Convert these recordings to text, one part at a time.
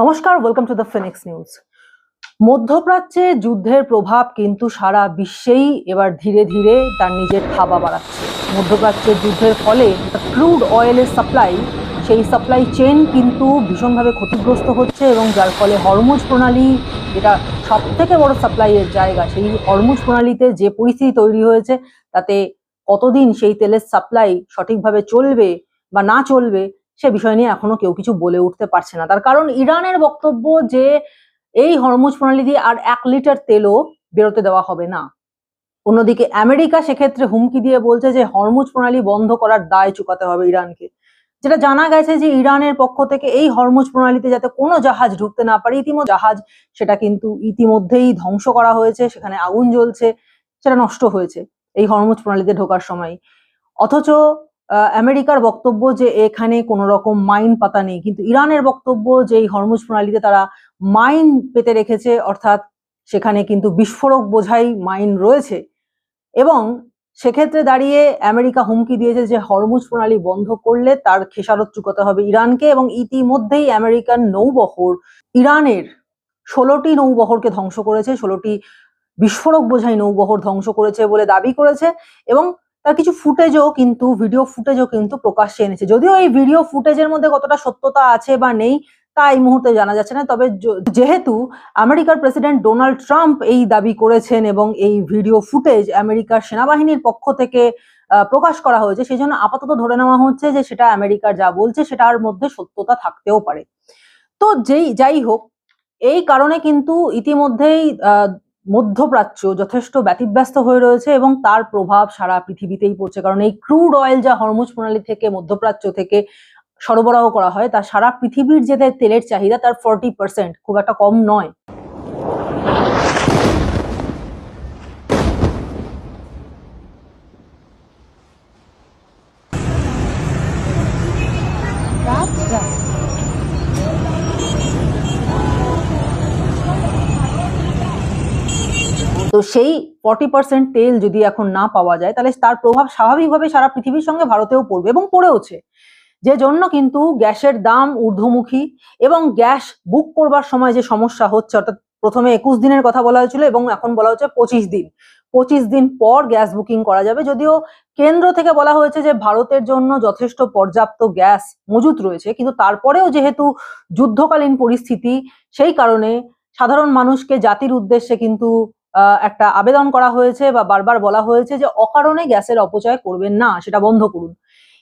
নমস্কার, welcome to the Phoenix news. মধ্যপ্রাচ্যে যুদ্ধের প্রভাব কিন্তু সারা বিশ্বেই এবার ধীরে ধীরে তার নিজের থাবা বাড়াচ্ছে। মধ্যপ্রাচ্যের যুদ্ধের ফলে ক্রুড অয়েলের সেই সাপ্লাই চেইন কিন্তু ভীষণভাবে ক্ষতিগ্রস্ত হচ্ছে এবং যার ফলে হরমুজ প্রণালী, যেটা সব থেকে বড় সাপ্লাইয়ের জায়গা, সেই হরমুজ প্রণালীতে যে পরিস্থিতি তৈরি হয়েছে তাতে কতদিন সেই তেলের সাপ্লাই সঠিকভাবে চলবে বা না চলবে সে বিষয় নিয়ে এখনো কেউ কিছু বলে উঠতে পারছে না। তার কারণ ইরানের বক্তব্য যে এই হরমুজ প্রণালী দিয়ে আর 1 লিটার তেলও বেরোতে দেওয়া হবে না। অন্যদিকে আমেরিকা সেক্ষেত্রে হুমকি দিয়ে বলছে যে হরমুজ প্রণালী বন্ধ করার দায় চুকাতে হবে ইরানকে। যেটা জানা গেছে যে ইরানের পক্ষ থেকে এই হরমুজ প্রণালীতে যাতে কোনো জাহাজ ঢুকতে না পারে, ইতিমধ্যে জাহাজ সেটা কিন্তু ইতিমধ্যেই ধ্বংস করা হয়েছে, সেখানে আগুন জ্বলছে, সেটা নষ্ট হয়েছে এই হরমুজ প্রণালীতে ঢোকার সময়। অথচ আমেরিকার বক্তব্য যে এখানে কোনো রকম মাইন পাতা নেই, কিন্তু ইরানের বক্তব্য যে এই হরমুজ প্রণালীতে তারা মাইন পেতে রেখেছে, অর্থাৎ সেখানে কিন্তু বিস্ফোরক বোঝাই মাইন রয়েছে। এবং সেক্ষেত্রে দাঁড়িয়ে আমেরিকা হুমকি দিয়েছে যে হরমুজ প্রণালী বন্ধ করলে তার খেসারত চুকাতে হবে ইরানকে। এবং ইতিমধ্যেই আমেরিকান নৌবহর ইরানের 16টি নৌবহরকে ধ্বংস করেছে, 16টি বিস্ফোরক বোঝাই নৌবহর ধ্বংস করেছে বলে দাবি করেছে। এবং তার কিছু ভিডিও ফুটেজও কিন্তু প্রকাশ্যে এনেছে। যদিও এই ভিডিও ফুটেজের মধ্যে কতটা সত্যতা আছে বা নেই তা এই মুহূর্তে জানা যাচ্ছে না, তবে যেহেতু আমেরিকার প্রেসিডেন্ট ডোনাল্ড ট্রাম্প এই দাবি করেছেন এবং এই ভিডিও ফুটেজ আমেরিকার সেনাবাহিনীর পক্ষ থেকে প্রকাশ করা হয়েছে, সেই জন্য আপাতত ধরে নেওয়া হচ্ছে যে সেটা আমেরিকার যা বলছে সেটার মধ্যে সত্যতা থাকতেও পারে। তো যাই হোক, এই কারণে কিন্তু ইতিমধ্যেই মধ্যপ্রাচ্য যথেষ্ট ব্যতিব্যস্ত হয়ে রয়েছে এবং তার প্রভাব সারা পৃথিবীতেই পড়ছে। কারণ এই ক্রুড অয়েল যা হরমুজ প্রণালী থেকে মধ্যপ্রাচ্য থেকে সরবরাহ করা হয়, তা সারা পৃথিবীর যে তেলের চাহিদা তার 40%, খুব একটা কম নয়। তো সেই 40% তেল যদি এখন না পাওয়া যায়, তাহলে তার প্রভাব স্বাভাবিকভাবে সারা পৃথিবীর সঙ্গে ভারতেও পড়বে এবং পড়েওছে। যে জন্য কিন্তু গ্যাসের দাম ঊর্ধ্বমুখী এবং গ্যাস বুক করবার সময় যে সমস্যা হচ্ছে, অর্থাৎ প্রথমে 21 দিনের কথা বলা হয়েছিল এবং এখন বলা হচ্ছে 25 দিন। 25 দিন পর গ্যাস বুকিং করা যাবে। যদিও কেন্দ্র থেকে বলা হয়েছে যে ভারতের জন্য যথেষ্ট পর্যাপ্ত গ্যাস মজুত রয়েছে, কিন্তু তারপরেও যেহেতু যুদ্ধকালীন পরিস্থিতি, সেই কারণে সাধারণ মানুষকে জাতির উদ্দেশ্যে কিন্তু একটা আবেদন করা হয়েছে বা বারবার বলা হয়েছে যে অকারণে গ্যাসের অপচয় করবেন না, সেটা বন্ধ করুন।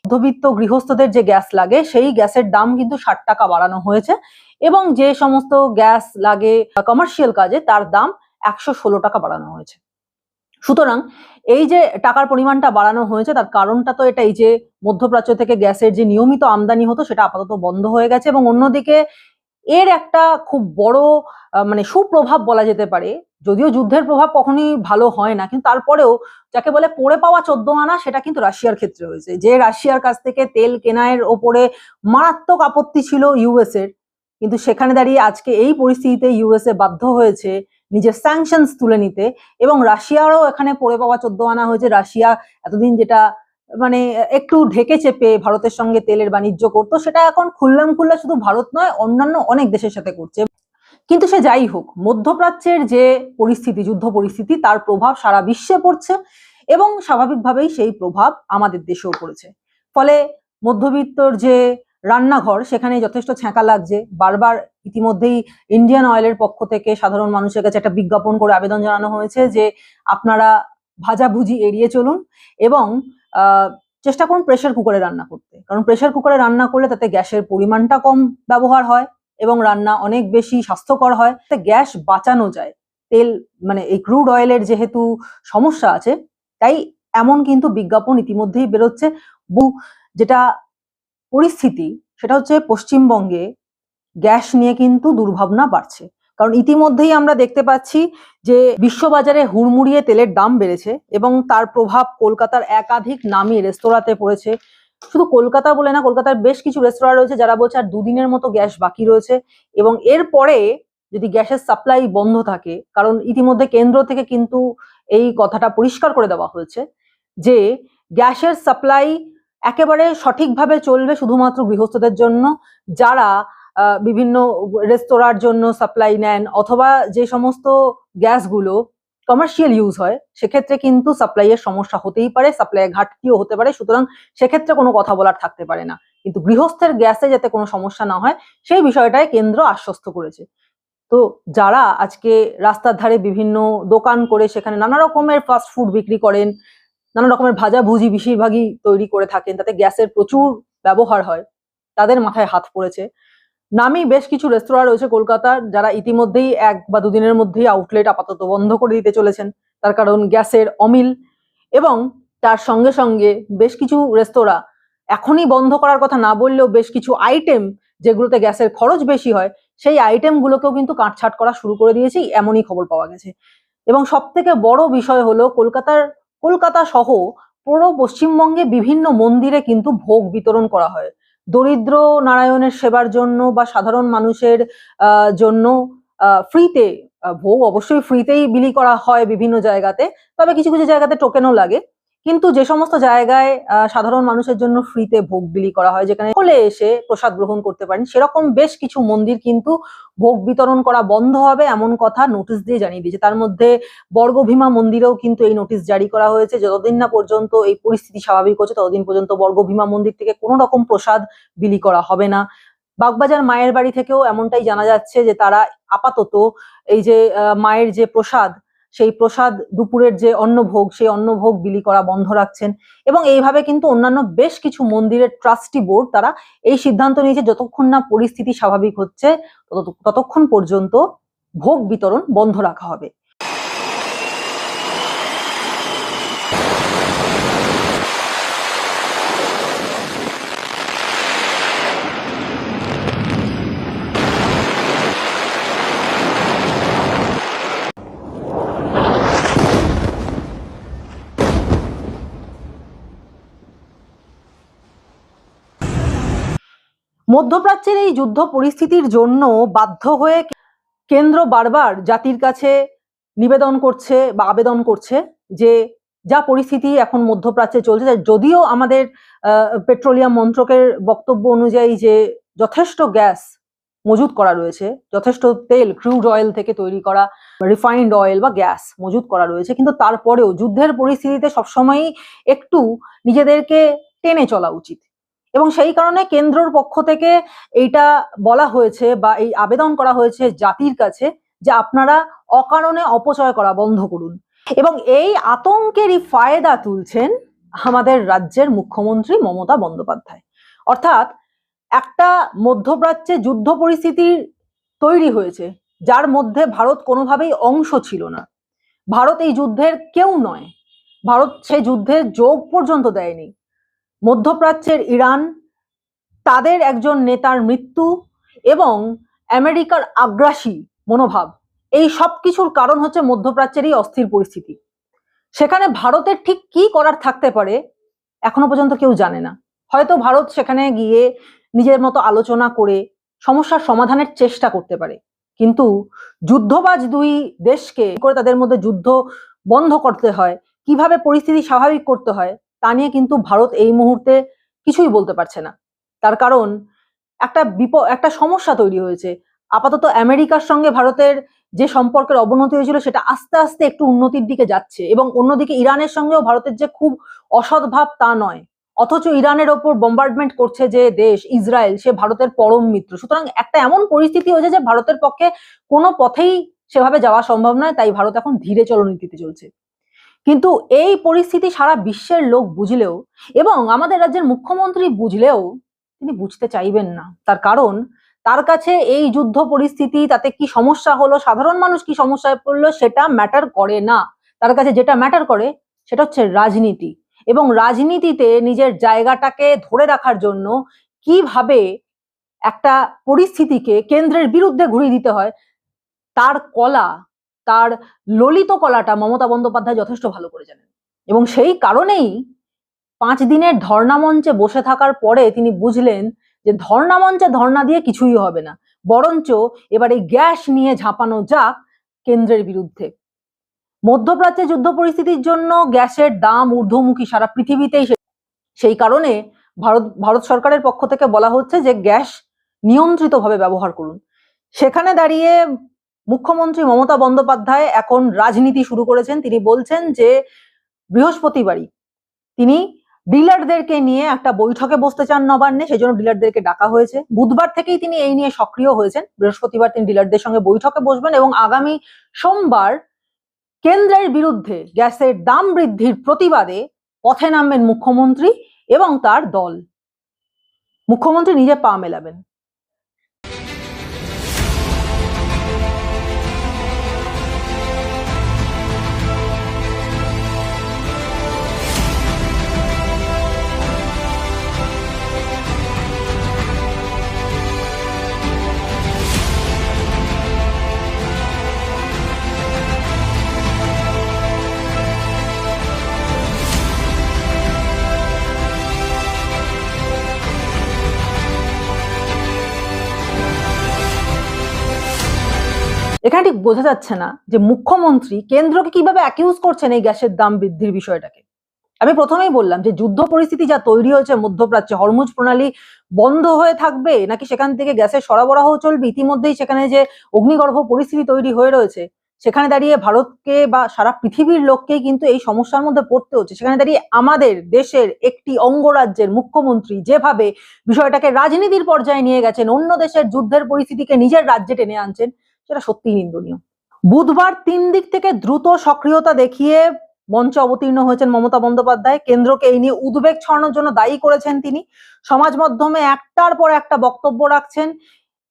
মধ্যবিত্ত গৃহস্থদের যে গ্যাস লাগে সেই গ্যাসের দাম কিন্তু 60 টাকা বাড়ানো হয়েছে এবং যে সমস্ত গ্যাস লাগে কমার্শিয়াল কাজে তার দাম 116 টাকা বাড়ানো হয়েছে। সুতরাং এই যে টাকার পরিমাণটা বাড়ানো হয়েছে তার কারণটা তো এটাই যে মধ্যপ্রাচ্য থেকে গ্যাসের যে নিয়মিত আমদানি হতো সেটা আপাতত বন্ধ হয়ে গেছে এবং অন্যদিকে এর একটা খুব বড় সুপ্রভাব বলা যেতে পারে। যদিও যুদ্ধের প্রভাব কখনোই ভালো হয় না, কিন্তু তারপরেও যাকে বলে পড়ে পাওয়া 14 আনা, সেটা কিন্তু রাশিয়ার ক্ষেত্রে হয়েছে। যে রাশিয়ার কাছ থেকে তেল কেনার ওপরে মারাত্মক আপত্তি ছিল ইউএস এর, কিন্তু সেখানে দাঁড়িয়ে আজকে এই পরিস্থিতিতে ইউএসএ বাধ্য হয়েছে নিজের স্যাংশনস তুলে নিতে এবং রাশিয়ারও এখানে পড়ে পাওয়া 14 আনা হয়েছে। রাশিয়া এতদিন যেটা একটু ঢেকে চেপে ভারতের সঙ্গে তেলের বাণিজ্য করতো, সেটা এখন খুললাম শুধু ভারত নয়, অন্যান্য অনেক দেশের সাথে করছে। কিন্তু সে যাই হোক, মধ্যপ্রাচ্যের যে পরিস্থিতি, যুদ্ধ পরিস্থিতি, তার প্রভাব সারা বিশ্বে পড়ছে এবং স্বাভাবিকভাবেই সেই প্রভাব আমাদের দেশেও পড়েছে। ফলে মধ্যবিত্তর যে রান্নাঘর সেখানে যথেষ্ট ছ্যাঁকা লাগছে। বারবার ইতিমধ্যেই ইন্ডিয়ান অয়েলের পক্ষ থেকে সাধারণ মানুষের কাছে একটা বিজ্ঞাপন করে আবেদন জানানো হয়েছে যে আপনারা ভাজাভুজি এড়িয়ে চলুন এবং চেষ্টা করুন প্রেসার কুকারে রান্না করতে। কারণ প্রেসার কুকারে রান্না করলে তাতে গ্যাসের পরিমাণটা কম ব্যবহার হয় এবং রান্না অনেক বেশি স্বাস্থ্যকর হয়, গ্যাস বাঁচানো যায়। তেল এই ক্রুড অয়েলের যেহেতু সমস্যা আছে, তাই এমন কিন্তু বিজ্ঞাপন ইতিমধ্যেই বেরোচ্ছে। যেটা পরিস্থিতি সেটা হচ্ছে পশ্চিমবঙ্গে গ্যাস নিয়ে কিন্তু দুর্ভাবনা বাড়ছে। কারণ ইতিমধ্যেই আমরা দেখতে পাচ্ছি যে বিশ্ববাজারে হুড়মুড়িয়ে তেলের দাম বেড়েছে এবং তার প্রভাব কলকাতার একাধিক নামী রেস্তোরাঁতে পড়েছে। শুধু কলকাতা বলে না, কলকাতার বেশ কিছু রেস্তোরাঁ রয়েছে যারা বলছে আর 2 দিনের মতো গ্যাস বাকি রয়েছে এবং এরপরে যদি গ্যাসের সাপ্লাই বন্ধ থাকে, কারণ ইতিমধ্যে কেন্দ্র থেকে কিন্তু এই কথাটা পরিষ্কার করে দেওয়া হয়েছে যে গ্যাসের সাপ্লাই একেবারে সঠিকভাবে চলবে শুধুমাত্র গৃহস্থদের জন্য, যারা বিভিন্ন রেস্তোরাঁর জন্য সাপ্লাই নেন, অথবা যে সমস্ত গ্যাসগুলো কমার্শিয়াল ইউজ হয় সেক্ষেত্রে কিন্তু সাপ্লাইয়ের সমস্যা হতেই পারে, সাপ্লাইয়ের ঘাটতিও হতে পারে, সুতরাং সেক্ষেত্রে কোনো কথা বলার থাকতে পারে না। কিন্তু গৃহস্থের গ্যাসে যাতে কোনো সমস্যা না হয় সেই বিষয়টায় কেন্দ্র আশ্বস্ত করেছে। তো যারা আজকে রাস্তার ধারে বিভিন্ন দোকান করে সেখানে নানা রকমের ফাস্ট ফুড বিক্রি করেন, নানা রকমের ভাজাভুজি বেশিরভাগই তৈরি করে থাকেন, তাতে গ্যাসের প্রচুর ব্যবহার হয়, তাদের মাথায় হাত পড়েছে। নামি বেশ কিছু রেস্তোরাঁ রয়েছে কলকাতার, যারা ইতিমধ্যেই 1 বা 2 দিনের মধ্যেই আউটলেট আপাতত বন্ধ করে দিতে চলেছেন, তার কারণ গ্যাসের অমিল। এবং তার সঙ্গে সঙ্গে বেশ কিছু রেস্তোরাঁ এখনই বন্ধ করার কথা না বললেও বেশ কিছু আইটেম যেগুলোতে গ্যাসের খরচ বেশি হয় সেই আইটেমগুলোকেও কিন্তু কাটছাঁট করা শুরু করে দিয়েছে, এমনই খবর পাওয়া গেছে। এবং সব থেকে বড় বিষয় হলো কলকাতা সহ পুরো পশ্চিমবঙ্গে বিভিন্ন মন্দিরে কিন্তু ভোগ বিতরণ করা হয় দরিদ্র নারায়ণের সেবার জন্য বা সাধারণ মানুষের জন্য। ফ্রিতে ভোগ অবশ্যই ফ্রিতেই বিলি করা হয় বিভিন্ন জায়গাতে, তবে কিছু কিছু জায়গাতে টোকেনও লাগে। কিন্তু যে সমস্ত জায়গায় সাধারণ মানুষের জন্য ফ্রিতে ভোগ বিলি করা হয়, যেখানে হলে এসে প্রসাদ গ্রহণ করতে পারেন, সেরকম বেশ কিছু মন্দির কিন্তু ভোগ বিতরণ করা বন্ধ হবে এমন কথা নোটিশ দিয়ে জানিয়ে দিয়েছে। তার মধ্যে বর্গভীমা মন্দিরেও কিন্তু এই নোটিশ জারি করা হয়েছে, যতদিন না পর্যন্ত এই পরিস্থিতি স্বাভাবিক হচ্ছে ততদিন পর্যন্ত বর্গভীমা মন্দির থেকে কোনো রকম প্রসাদ বিলি করা হবে না। বাগবাজার মায়ের বাড়ি থেকেও এমনটাই জানা যাচ্ছে যে তারা আপাতত এই যে মায়ের যে প্রসাদ, সেই প্রসাদ দুপুরের যে অন্নভোগ, সেই অন্নভোগ বিলি করা বন্ধ রাখছেন। এবং এইভাবে কিন্তু অন্যান্য বেশ কিছু মন্দিরের ট্রাস্টি বোর্ড তারা এই সিদ্ধান্ত নিয়েছে, যতক্ষণ না পরিস্থিতি স্বাভাবিক হচ্ছে ততক্ষণ পর্যন্ত ভোগ বিতরণ বন্ধ রাখা হবে। মধ্যপ্রাচ্যের এই যুদ্ধ পরিস্থিতির জন্য বাধ্য হয়ে কেন্দ্র বারবার জাতির কাছে নিবেদন করছে বা আবেদন করছে যে যা পরিস্থিতি এখন মধ্যপ্রাচ্যে চলছে, যদিও আমাদের পেট্রোলিয়াম মন্ত্রকের বক্তব্য অনুযায়ী যে যথেষ্ট গ্যাস মজুত করা রয়েছে, যথেষ্ট তেল ক্রুড অয়েল থেকে তৈরি করা রিফাইন্ড অয়েল বা গ্যাস মজুত করা রয়েছে, কিন্তু তারপরেও যুদ্ধের পরিস্থিতিতে সবসময়ই একটু নিজেদেরকে টেনে চলা উচিত। এবং সেই কারণে কেন্দ্রের পক্ষ থেকে এইটা বলা হয়েছে বা এই আবেদন করা হয়েছে জাতির কাছে যে আপনারা অকারণে অপচয় করা বন্ধ করুন। এবং এই আতঙ্কেরই ফায়দা তুলছেন আমাদের রাজ্যের মুখ্যমন্ত্রী মমতা বন্দ্যোপাধ্যায়। অর্থাৎ একটা মধ্যপ্রাচ্যে যুদ্ধ পরিস্থিতি তৈরি হয়েছে যার মধ্যে ভারত কোনোভাবেই অংশ ছিল না। ভারত এই যুদ্ধের কেউ নয়, ভারত সেই যুদ্ধের যোগ পর্যন্ত দেয়নি। মধ্যপ্রাচ্যের ইরান, তাদের একজন নেতার মৃত্যু এবং আমেরিকার আগ্রাসী মনোভাব, এই সব কিছুর কারণ হচ্ছে মধ্যপ্রাচ্যের এই অস্থির পরিস্থিতি। সেখানে ভারতের ঠিক কি করার থাকতে পারে এখনো পর্যন্ত কেউ জানে না। হয়তো ভারত সেখানে গিয়ে নিজের মতো আলোচনা করে সমস্যার সমাধানের চেষ্টা করতে পারে, কিন্তু যুদ্ধবাজ দুই দেশকে করে তাদের মধ্যে যুদ্ধ বন্ধ করতে হয়, কিভাবে পরিস্থিতি স্বাভাবিক করতে হয়, তা নিয়ে কিন্তু ভারত এই মুহূর্তে কিছুই বলতে পারছে না। তার কারণ একটা সমস্যা তৈরি হয়েছে। আপাতত আমেরিকার সঙ্গে ভারতের যে সম্পর্কের অবনতি হয়েছিল সেটা আস্তে আস্তে একটু উন্নতির দিকে যাচ্ছে, এবং অন্যদিকে ইরানের সঙ্গেও ভারতের যে খুব অসৎ ভাব তা নয়, অথচ ইরানের ওপর বোম্বার্ডমেন্ট করছে যে দেশ ইসরায়েল, সে ভারতের পরম মিত্র। সুতরাং একটা এমন পরিস্থিতি হয়েছে যে ভারতের পক্ষে কোনো পথেই সেভাবে যাওয়া সম্ভব নয়, তাই ভারত এখন ধীরে চলনীতিতে চলছে। কিন্তু এই পরিস্থিতি সারা বিশ্বের লোক বুঝলেও এবং আমাদের রাজ্যের মুখ্যমন্ত্রী বুঝলেও তিনি বুঝতে চাইবেন না। তার কারণ তার কাছে এই যুদ্ধ পরিস্থিতি, তাতে কি সমস্যা হলো, সাধারণ মানুষ কি সমস্যায় পড়লো, সেটা ম্যাটার করে না। তার কাছে যেটা ম্যাটার করে সেটা হচ্ছে রাজনীতি, এবং রাজনীতিতে নিজের জায়গাটাকে ধরে রাখার জন্য কিভাবে একটা পরিস্থিতিকে কেন্দ্রের বিরুদ্ধে ঘুরিয়ে দিতে হয়, তার কলা, তার ললিত কলাটা মমতা বন্দ্যোপাধ্যায় যথেষ্ট ভালো করে জানেন। এবং সেই কারণেই 5 দিনের ধর্ণা মঞ্চে বসে থাকার পরে তিনি বুঝলেন যে ধর্ণা মঞ্চে ধর্ণা দিয়ে কিছুই হবে না, বরঞ্চ এবার এই গ্যাস নিয়ে ঝাঁপানো যাক কেন্দ্রের বিরুদ্ধে। মধ্যপ্রাচ্যে যুদ্ধ পরিস্থিতির জন্য গ্যাসের দাম ঊর্ধ্বমুখী সারা পৃথিবীতেই। সেই কারণে ভারত সরকারের পক্ষ থেকে বলা হচ্ছে যে গ্যাস নিয়ন্ত্রিতভাবে ব্যবহার করুন। সেখানে দাঁড়িয়ে মুখ্যমন্ত্রী মমতা বন্দ্যোপাধ্যায় এখন রাজনীতি শুরু করেছেন। তিনি বলছেন যে বৃহস্পতিবারই তিনি ডিলারদেরকে নিয়ে একটা বৈঠকে বসতে চান নবান্নে, সেই জন্য ডিলারদেরকে ডাকা হয়েছে। বুধবার থেকেই তিনি এই নিয়ে সক্রিয় হয়েছেন। বৃহস্পতিবার তিনি ডিলারদের সঙ্গে বৈঠকে বসবেন এবং আগামী সোমবার কেন্দ্রের বিরুদ্ধে গ্যাসের দাম বৃদ্ধির প্রতিবাদে পথে নামবেন মুখ্যমন্ত্রী এবং তার দল। মুখ্যমন্ত্রী নিজে পা মেলাবেন। এখানে ঠিক বোঝা যাচ্ছে না যে মুখ্যমন্ত্রী কেন্দ্রকে কিভাবে অ্যাকিউজ করছেন এই গ্যাসের দাম বৃদ্ধির বিষয়টাকে। আমি প্রথমেই বললাম যে যুদ্ধ পরিস্থিতি যা তৈরি হয়েছে মধ্যপ্রাচ্যে, হরমুজ প্রণালী বন্ধ হয়ে থাকবে নাকি সেখান থেকে গ্যাসের সরবরাহ চলবে, ইতিমধ্যেই সেখানে যে অগ্নিগর্ভ পরিস্থিতি তৈরি হয়ে রয়েছে, সেখানে দাঁড়িয়ে ভারতকে বা সারা পৃথিবীর লোককেই কিন্তু এই সমস্যার মধ্যে পড়তে হচ্ছে। সেখানে দাঁড়িয়ে আমাদের দেশের একটি অঙ্গরাজ্যের মুখ্যমন্ত্রী যেভাবে বিষয়টাকে রাজনীতির পর্যায়ে নিয়ে গেছেন, অন্য দেশের যুদ্ধের পরিস্থিতিকে নিজের রাজ্যে টেনে আনছেন, সেটা সত্যিই নিন্দনীয়। বুধবার 3 দিক থেকে দ্রুত সক্রিয়তা দেখিয়ে মঞ্চে অবতীর্ণ হয়েছেন মমতা বন্দ্যোপাধ্যায়। কেন্দ্রকে এই নিয়ে উদ্বেগ ছড়ানোর জন্য দায়ী করেছেন তিনি। সমাজ মাধ্যমে একটার পর একটা বক্তব্য রাখছেন।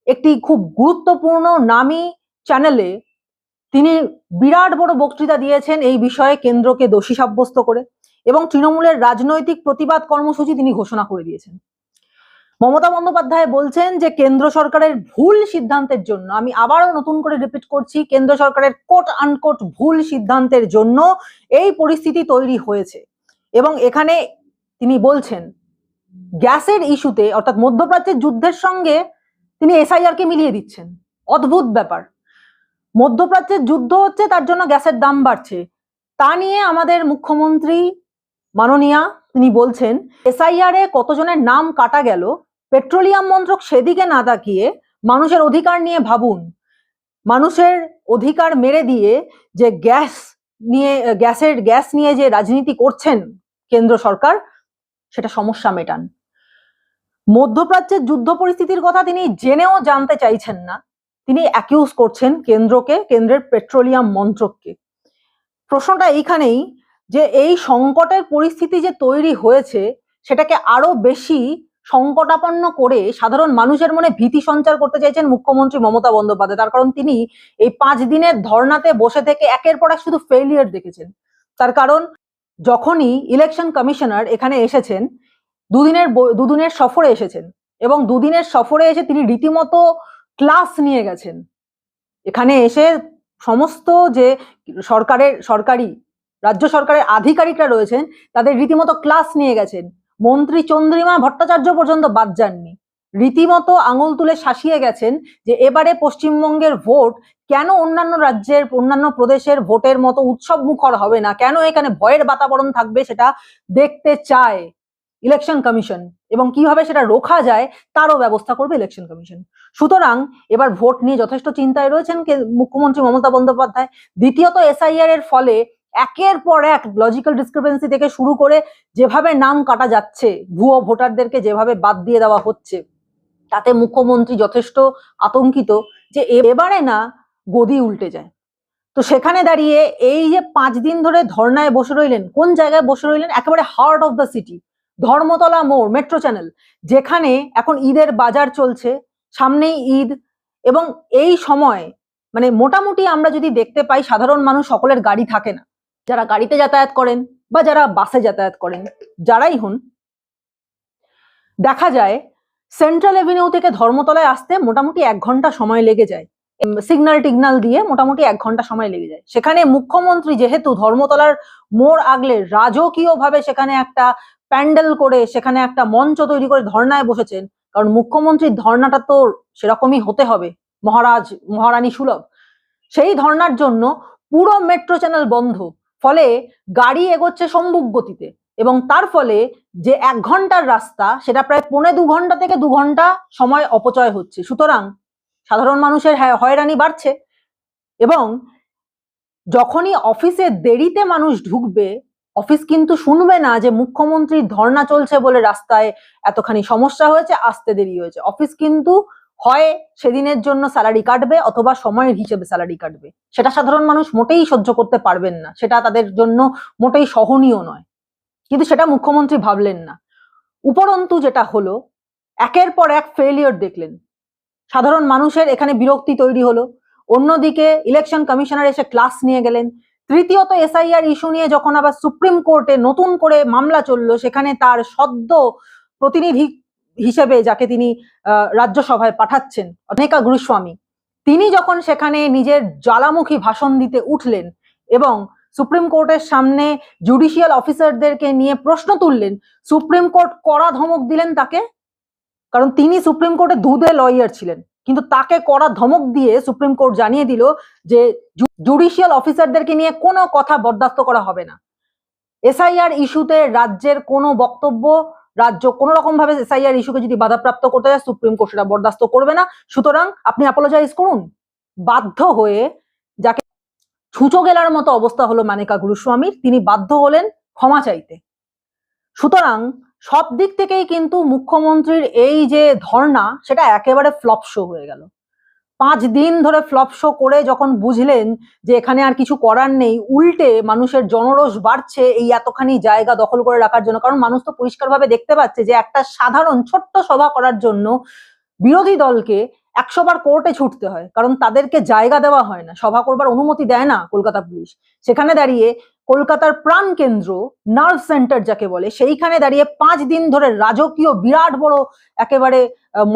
একটি খুব গুরুত্বপূর্ণ নামী চ্যানেলে তিনি বিরাট বড় বক্তৃতা দিয়েছেন এই বিষয়ে কেন্দ্রকে দোষী সাব্যস্ত করে, এবং তৃণমূলের রাজনৈতিক প্রতিবাদ কর্মসূচি তিনি ঘোষণা করে দিয়েছেন। মমতা বন্দ্যোপাধ্যায় বলছেন যে কেন্দ্র সরকারের ভুল সিদ্ধান্তের জন্য, আমি আবারও নতুন করে রিপিট করছি, কেন্দ্র সরকারের কোট আনকোট ভুল সিদ্ধান্তের জন্য এই পরিস্থিতি তৈরি হয়েছে। এবং এখানে তিনি বলছেন গ্যাসের ইস্যুতে, অর্থাৎ মধ্যপ্রাচ্যের যুদ্ধের সঙ্গে তিনি এসআইআর কে মিলিয়ে দিচ্ছেন। অদ্ভুত ব্যাপার। মধ্যপ্রাচ্যের যুদ্ধ হচ্ছে, তার জন্য গ্যাসের দাম বাড়ছে, তা নিয়ে আমাদের মুখ্যমন্ত্রী মাননীয়া তিনি বলছেন এসআইআর এ কতজনের নাম কাটা গেল, পেট্রোলিয়াম মন্ত্রক সেদিকে না তাকিয়ে মানুষের অধিকার নিয়ে ভাবুন। মানুষের অধিকার মেরে দিয়ে যে গ্যাস নিয়ে যে রাজনীতি করছেন কেন্দ্র সরকার, সেটা সমস্যা মেটান। মধ্যপ্রাচ্যের যুদ্ধ পরিস্থিতির কথা তিনি জেনেও জানতে চাইছেন না, তিনি অ্যাকিউজ করছেন কেন্দ্রকে, কেন্দ্রের পেট্রোলিয়াম মন্ত্রককে। প্রশ্নটা এইখানেই যে এই সংকটের পরিস্থিতি যে তৈরি হয়েছে, সেটাকে আরো বেশি সংকটাপন্ন করে সাধারণ মানুষের মনে ভীতি সঞ্চার করতে চাইছেন মুখ্যমন্ত্রী মমতা বন্দ্যোপাধ্যায়। তার কারণ তিনি এই 5 দিনের ধর্নাতে বসে থেকে একের পর এক শুধু ফেলিয়ার দেখেছেন। তার কারণ যখনই ইলেকশন কমিশনার এখানে এসেছেন, দুদিনের সফরে এসেছেন, এবং দুদিনের সফরে এসে তিনি রীতিমতো ক্লাস নিয়ে গেছেন। এখানে এসে সমস্ত যে রাজ্য সরকারের আধিকারিকরা রয়েছেন তাদের রীতিমতো ক্লাস নিয়ে গেছেন। মন্ত্রী চন্দ্রিমা ভট্টাচার্য পর্যন্ত বাদ যাননি। রীতিমতো আঙুল তুলে শাসিয়ে গেছেন যে এবারে পশ্চিমবঙ্গের ভোট কেন অন্যান্য রাজ্যের, অন্যান্য প্রদেশের ভোটের মতো উৎসব মুখর হবে না, কেন এখানে ভয়ের বাতাবরণ থাকবে, সেটা দেখতে চায় ইলেকশন কমিশন, এবং কিভাবে সেটা রোখা যায় তারও ব্যবস্থা করবে ইলেকশন কমিশন। সুতরাং এবার ভোট নিয়ে যথেষ্ট চিন্তায় রয়েছেন মুখ্যমন্ত্রী মমতা বন্দ্যোপাধ্যায়। দ্বিতীয়ত এসআইআর এর ফলে একের পর এক লজিক্যাল ডিসক্রিপেন্সি থেকে শুরু করে যেভাবে নাম কাটা যাচ্ছে, ভুয়ো ভোটারদেরকে যেভাবে বাদ দিয়ে দেওয়া হচ্ছে, তাতে মুখ্যমন্ত্রী যথেষ্ট আতঙ্কিত যে এবারে না গদি উল্টে যায়। তো সেখানে দাঁড়িয়ে এই যে 5 দিন ধরে ধর্নায় বসে রইলেন, কোন জায়গায় বসে রইলেন? একেবারে heart of the city, Dharmatala মোড়, মেট্রো চ্যানেল, যেখানে এখন ঈদের বাজার চলছে, সামনেই ঈদ, এবং এই সময় মানে মোটামুটি আমরা যদি দেখতে পাই সাধারণ মানুষ সকলের গাড়ি থাকে না। যারা গাড়িতে যাতায়াত করেন বা যারা বাসে যাতায়াত করেন, যারাই হন, দেখা যায় সেন্ট্রাল এভিনিউ থেকে ধর্মতলায় আসতে মোটামুটি 1 ঘন্টা সময় লেগে যায়। সিগন্যাল দিয়ে মোটামুটি 1 ঘন্টা সময় লেগে যায়। সেখানে মুখ্যমন্ত্রী যেহেতু ধর্মতলার মোড় আগলে রাজকীয়ভাবে সেখানে একটা প্যান্ডেল করে, সেখানে একটা মঞ্চ তৈরি করে ধর্নায় বসেছেন, কারণ মুখ্যমন্ত্রীর ধর্নাটা তো সেরকমই হতে হবে, মহারানী সুলভ। সেই ধর্নার জন্য পুরো মেট্রো চ্যানেল বন্ধ, ফলে গাড়ি এগোচ্ছে সম্মুখ গতিতে, এবং তার ফলে যে 1 ঘন্টার রাস্তা সেটা প্রায় 1.25 ঘন্টা থেকে 2 ঘন্টা সময় অপচয় হচ্ছে। সুতরাং সাধারণ মানুষের হয়রানি বাড়ছে এবং যখনই অফিসে দেরিতে মানুষ ঢুকবে, অফিস কিন্তু শুনবে না যে মুখ্যমন্ত্রীর ধর্ণা চলছে বলে রাস্তায় এতখানি সমস্যা হয়েছে, আসতে দেরি হয়েছে। অফিস কিন্তু হয় সেদিনের জন্য স্যালারি কাটবে অথবা সময়ের হিসেবে স্যালারি কাটবে। সেটা সাধারণ মানুষ মোটেই সহ্য করতে পারবেন না, সেটা তাদের জন্য মোটেই সহনীয় নয়। কিন্তু সেটা মুখ্যমন্ত্রী ভাবলেন না। উপরন্তু যেটা হলো, একের পর এক ফেলিওর দেখলেন, সাধারণ মানুষের এখানে বিরক্তি তৈরি হলো। অন্যদিকে ইলেকশন কমিশনার এসে ক্লাস নিয়ে গেলেন। তৃতীয়ত এসআইআর ইস্যু নিয়ে যখন আবার সুপ্রিম কোর্টে নতুন করে মামলা চললো, সেখানে তার সদ্য প্রতিনিধি হিসেবে যাকে তিনি রাজ্যসভায় পাঠাচ্ছেন, অনেকা গুরুস্বামী, তিনি যখন সেখানে নিজের জ্বালামুখী ভাষণ দিতে উঠলেন এবং সুপ্রিম কোর্টের সামনে জুডিশিয়াল অফিসারদেরকে নিয়ে প্রশ্ন তুললেন, সুপ্রিম কোর্ট কড়া ধমক দিলেন তাকে। কারণ তিনি সুপ্রিম কোর্টে দুধে লয়ার ছিলেন, কিন্তু তাকে কড়া ধমক দিয়ে সুপ্রিম কোর্ট জানিয়ে দিল যে জুডিশিয়াল অফিসারদেরকে নিয়ে কোনো কথা বরদাস্ত করা হবে না। এসআইআর ইস্যুতে রাজ্যের কোনো বক্তব্য, রাজ্য কোনো রকম ভাবে এসআইআর ইস্যুকে যদি বাধাপ্রাপ্ত করতে যায়, সুপ্রিম কোর্ট সেটা বরদাস্ত করবে না। সুতরাং আপনি অ্যাপোলোজাইজ করুন। বাধ্য হয়ে, যাকে ছুঁচো গেলার মতো অবস্থা হলো মানেকা গুরুস্বামীর, তিনি বাধ্য হলেন ক্ষমা চাইতে। সুতরাং সব দিক থেকেই কিন্তু মুখ্যমন্ত্রীর এই যে ধর্ণা, সেটা একেবারে ফ্লপ শো হয়ে গেল। 5 দিন ধরে ফ্লপ শো করে যখন বুঝলেন যে এখানে আর কিছু করার নেই, উল্টে মানুষের জনরোষ বাড়ছে এই এতখানি জায়গা দখল করে রাখার জন্য। কারণ মানুষ তো পরিষ্কারভাবে দেখতে পাচ্ছে যে একটা সাধারণ ছোট্ট সভা করার জন্য বিরোধী দলকে 100 বার কোর্টে ছুটতে হয়, কারণ তাদেরকে জায়গা দেওয়া হয় না, সভা করবার অনুমতি দেয় না কলকাতা পুলিশ। সেখানে দাঁড়িয়ে কলকাতার প্রাণ কেন্দ্র, নার্ভ সেন্টার যাকে বলে, সেইখানে দাঁড়িয়ে 5 দিন ধরে রাজকীয় বিরাট বড় একেবারে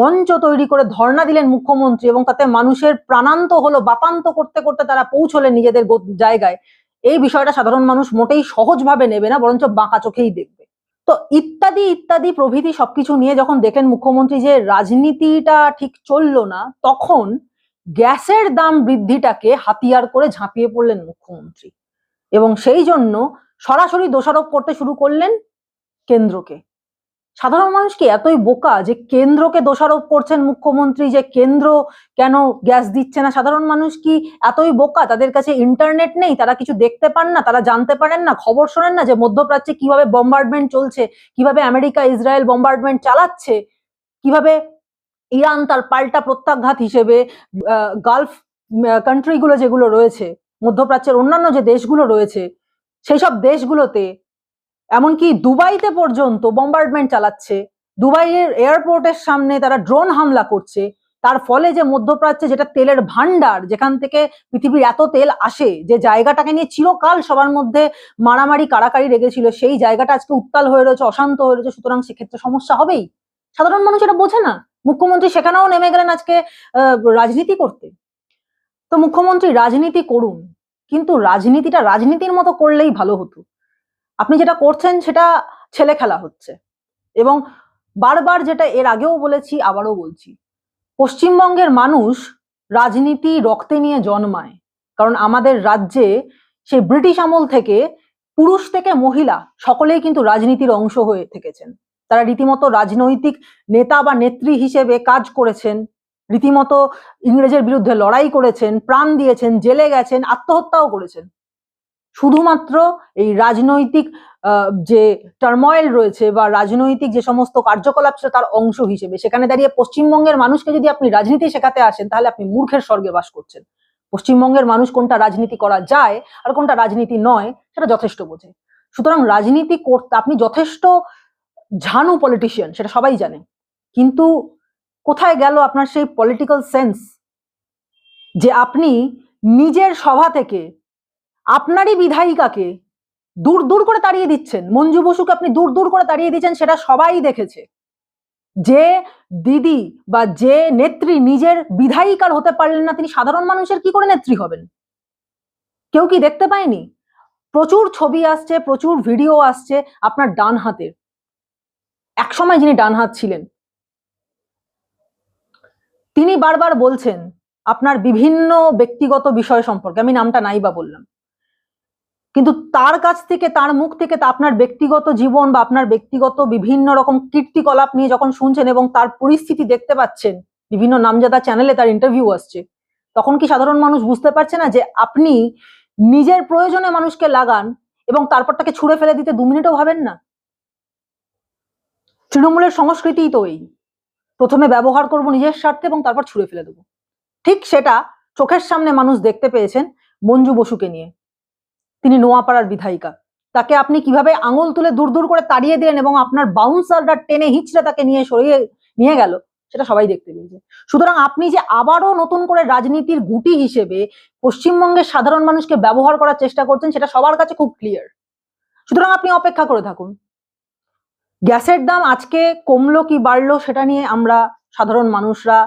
মঞ্চ তৈরি করে ধর্ণা দিলেন মুখ্যমন্ত্রী, এবং তাতে মানুষের প্রাণান্ত হলো, বাপান্ত করতে করতে তারা পৌঁছলেন নিজেদের জায়গায়। এই বিষয়টা সাধারণ মানুষ মোটেই সহজভাবে নেবে না, বরঞ্চ বাঁকা চোখেই দেখবে। তো ইত্যাদি ইত্যাদি প্রভৃতি সবকিছু নিয়ে যখন দেখলেন মুখ্যমন্ত্রী যে রাজনীতিটা ঠিক চললো না, তখন গ্যাসের দাম বৃদ্ধিটাকে হাতিয়ার করে ঝাঁপিয়ে পড়লেন মুখ্যমন্ত্রী, এবং সেই জন্য সরাসরি দোষারোপ করতে শুরু করলেন কেন্দ্রকে। সাধারণ মানুষ কি এতই বোকা যে কেন্দ্রকে দোষারোপ করছেন মুখ্যমন্ত্রী, যে কেন্দ্র কেন গ্যাস দিচ্ছে না? সাধারণ মানুষ কি এতই বোকা? তাদের কাছে ইন্টারনেট নেই, তারা কিছু দেখতে পান না, তারা জানতে পারেন না, খবর শোনেন না যে মধ্যপ্রাচ্যে কিভাবে বম্বার্ডমেন্ট চলছে, কিভাবে আমেরিকা ইসরায়েল বম্বার্ডমেন্ট চালাচ্ছে, কিভাবে ইরান তার পাল্টা প্রত্যাঘাত হিসেবে গালফ কান্ট্রিগুলো যেগুলো রয়েছে, মধ্যপ্রাচ্যের অন্যান্য যে দেশগুলো রয়েছে, সেই সব দেশগুলোতে, এমনকি দুবাইতে পর্যন্ত বম্বার্ডমেন্ট চালাচ্ছে, দুবাইয়ের এয়ারপোর্টের সামনে তারা ড্রোন হামলা করছে। তার ফলে যে মধ্যপ্রাচ্যে, যেটা তেলের ভান্ডার, যেখান থেকে পৃথিবীর এত তেল আসে, যে জায়গাটাকে নিয়ে চিরকাল সবার মধ্যে মারামারি কাড়াকাড়ি লেগেছিল, সেই জায়গাটা আজকে উত্তাল হয়ে রয়েছে, অশান্ত হয়ে রয়েছে। সুতরাং সেক্ষেত্রে সমস্যা হবেই। সাধারণ মানুষ এটা বোঝে না। মুখ্যমন্ত্রী সেখানেও নেমে গেলেন আজকে রাজনীতি করতে। তো মুখ্যমন্ত্রী রাজনীতি করুন, কিন্তু রাজনীতিটা রাজনীতির মতো করলেই ভালো হতো। আপনি যেটা করছেন সেটা ছেলে খেলা হচ্ছে। এবং বারবার, যেটা এর আগেও বলেছি, আবারও বলছি, পশ্চিমবঙ্গের মানুষ রাজনীতি রক্তে নিয়ে জন্মায়। কারণ আমাদের রাজ্যে সেই ব্রিটিশ আমল থেকে পুরুষ থেকে মহিলা সকলেই কিন্তু রাজনীতির অংশ হয়ে থেকেছেন। তারা রীতিমতো রাজনৈতিক নেতা বা নেত্রী হিসেবে কাজ করেছেন, রীতিমতো ইংরেজের বিরুদ্ধে লড়াই করেছেন, প্রাণ দিয়েছেন, জেলে গেছেন, আত্মহত্যাও করেছেন। শুধুমাত্র এই রাজনৈতিক যে টার্ময়েল রয়েছে বা রাজনৈতিক যে সমস্ত কার্যকলাপ ছিল তার অংশ হিসেবে। সেখানে দাঁড়িয়ে পশ্চিমবঙ্গের মানুষকে যদি আপনি রাজনীতি শেখাতে আসেন, তাহলে আপনি মূর্খের স্বর্গে বাস করছেন। পশ্চিমবঙ্গের মানুষ কোনটা রাজনীতি করা যায় আর কোনটা রাজনীতি নয় সেটা যথেষ্ট বোঝে। সুতরাং রাজনীতি করতে আপনি যথেষ্ট ঝানু পলিটিশিয়ান, সেটা সবাই জানে, কিন্তু কোথায় গেল আপনার সেই পলিটিক্যাল সেন্স, যে আপনি নিজের সভা থেকে আপনারই বিধায়িকাকে দূর দূর করে তাড়িয়ে দিচ্ছেন? মঞ্জু বসুকে আপনি দূর দূর করে তাড়িয়ে দিচ্ছেন, সেটা সবাই দেখেছে। যে দিদি বা যে নেত্রী নিজের বিধায়িকার হতে পারলেন না, তিনি সাধারণ মানুষের কি করে নেত্রী হবেন? কেউ কি দেখতে পায়নি? প্রচুর ছবি আসছে, প্রচুর ভিডিও আসছে আপনার ডান হাতের, একসময় যিনি ডান হাত ছিলেন, তিনি বারবার বলছেন আপনার বিভিন্ন ব্যক্তিগত বিষয় সম্পর্কে, আমি নামটা নাই বা বললাম, কিন্তু তার কাছ থেকে, তার মুখ থেকে তা আপনার ব্যক্তিগত জীবন বা আপনার ব্যক্তিগত বিভিন্ন রকম কীর্তিকলাপ নিয়ে যখন শুনছেন এবং তার পরিস্থিতি দেখতে পাচ্ছেন, বিভিন্ন নামজাদা চ্যানেলে তার ইন্টারভিউ আসছে, তখন কি সাধারণ মানুষ বুঝতে পারছে না যে আপনি নিজের প্রয়োজনে মানুষকে লাগান এবং তারপর তাকে ছুঁড়ে ফেলে দিতে 2 মিনিটও ভাবেন না? তৃণমূলের সংস্কৃতিই তো এই, প্রথমে ব্যবহার করব নিজের স্বার্থে এবং তারপর ছুঁড়ে ফেলে দেবো। ঠিক সেটা চোখের সামনে মানুষ দেখতে পেয়েছেন মঞ্জু বসুকে নিয়ে। তিনি নোয়াপাড়ার বিধায়িকা, তাকে আপনি কিভাবে আঙুল তুলে দূর দূর করে তাড়িয়ে দিলেন এবং আপনার বাউন্সাররা টেনে হিঁচড়ে তাকে নিয়ে সরিয়ে নিয়ে গেল, সেটা সবাই দেখতে পেয়েছে। সুতরাং আপনি যে আবারও নতুন করে রাজনীতির গুটি হিসেবে পশ্চিমবঙ্গের সাধারণ মানুষকে ব্যবহার করার চেষ্টা করছেন, সেটা সবার কাছে খুব ক্লিয়ার। সুতরাং আপনি অপেক্ষা করে থাকুন। গ্যাসের দাম আজকে কমলো কি বাড়লো সেটা নিয়ে আমরা সাধারণ মানুষরা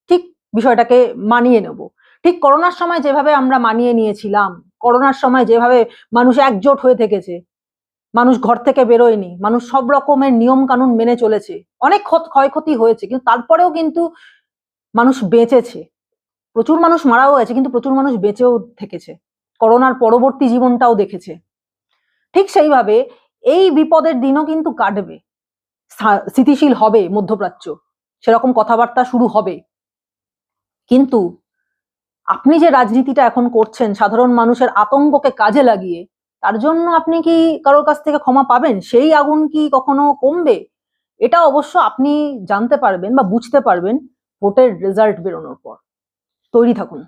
ঠিক বিষয়টাকে মানিয়ে নেব। ঠিক করোনার সময় যেভাবে আমরা মানিয়ে নিয়েছিলাম, করোনার সময় যেভাবে মানুষ একজোট হয়ে থেকেছে, মানুষ ঘর থেকে বেরোয়নি, মানুষ সব রকমের নিয়ম কানুন মেনে চলেছে, অনেক ক্ষয়ক্ষতি হয়েছে, কিন্তু তারপরেও কিন্তু মানুষ বেঁচেছে। প্রচুর মানুষ মারাও গেছে, কিন্তু প্রচুর মানুষ বেঁচেও থেকেছে, করোনার পরবর্তী জীবনটাও দেখেছে। ঠিক সেইভাবে এই বিপদের দিনও কিন্তু কাটবে, স্থিতিশীল হবে মধ্যপ্রাচ্য, সেরকম কথাবার্তা শুরু হবে। কিন্তু আপনি যে রাজনীতিটা এখন করছেন সাধারণ মানুষের আতঙ্ককে কাজে লাগিয়ে, তার জন্য আপনি কি কারোর কাছ থেকে ক্ষমা পাবেন? সেই আগুন কি কখনো কমবে? এটা অবশ্য আপনি জানতে পারবেন বা বুঝতে পারবেন ভোটের রেজাল্ট বেরোনোর পর। তৈরি থাকুন।